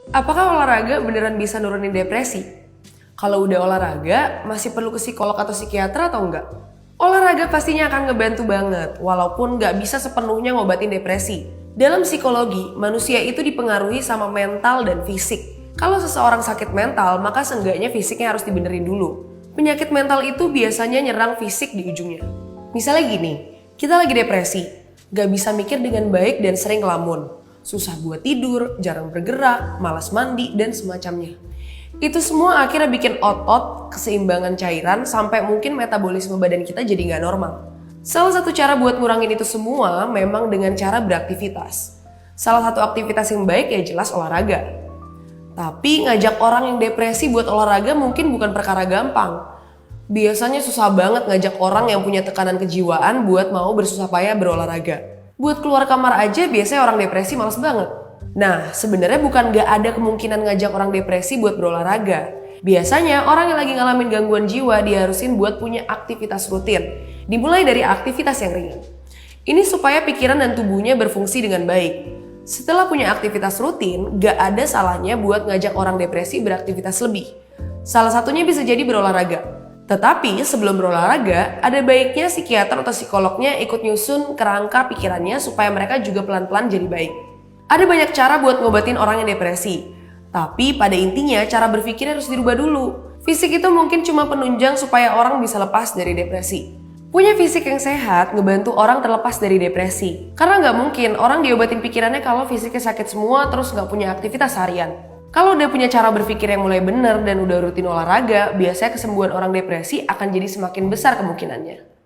Apakah olahraga beneran bisa nurunin depresi? Kalau udah olahraga, masih perlu ke psikolog atau psikiater atau enggak? Olahraga pastinya akan ngebantu banget, walaupun nggak bisa sepenuhnya ngobatin depresi. Dalam psikologi, manusia itu dipengaruhi sama mental dan fisik. Kalau seseorang sakit mental, maka seenggaknya fisiknya harus dibenerin dulu. Penyakit mental itu biasanya nyerang fisik di ujungnya. Misalnya gini, kita lagi depresi, nggak bisa mikir dengan baik dan sering ngelamun. Susah buat tidur, jarang bergerak, malas mandi, dan semacamnya. Itu semua akhirnya bikin otot, keseimbangan cairan, sampai mungkin metabolisme badan kita jadi nggak normal. Salah satu cara buat ngurangin itu semua memang dengan cara beraktivitas. Salah satu aktivitas yang baik ya jelas olahraga. Tapi ngajak orang yang depresi buat olahraga mungkin bukan perkara gampang. Biasanya susah banget ngajak orang yang punya tekanan kejiwaan buat mau bersusah payah berolahraga. Buat keluar kamar aja biasanya orang depresi males banget. Nah, sebenarnya bukan gak ada kemungkinan ngajak orang depresi buat berolahraga. Biasanya orang yang lagi ngalamin gangguan jiwa diharusin buat punya aktivitas rutin. Dimulai dari aktivitas yang ringan. Ini supaya pikiran dan tubuhnya berfungsi dengan baik. Setelah punya aktivitas rutin, gak ada salahnya buat ngajak orang depresi beraktivitas lebih. Salah satunya bisa jadi berolahraga. Tetapi sebelum berolahraga, ada baiknya psikiater atau psikolognya ikut nyusun kerangka pikirannya supaya mereka juga pelan-pelan jadi baik. Ada banyak cara buat ngobatin orang yang depresi. Tapi pada intinya cara berpikir harus dirubah dulu. Fisik itu mungkin cuma penunjang supaya orang bisa lepas dari depresi. Punya fisik yang sehat ngebantu orang terlepas dari depresi. Karena nggak mungkin orang diobatin pikirannya kalau fisiknya sakit semua terus nggak punya aktivitas harian. Kalau udah punya cara berpikir yang mulai benar dan udah rutin olahraga, biasanya kesembuhan orang depresi akan jadi semakin besar kemungkinannya.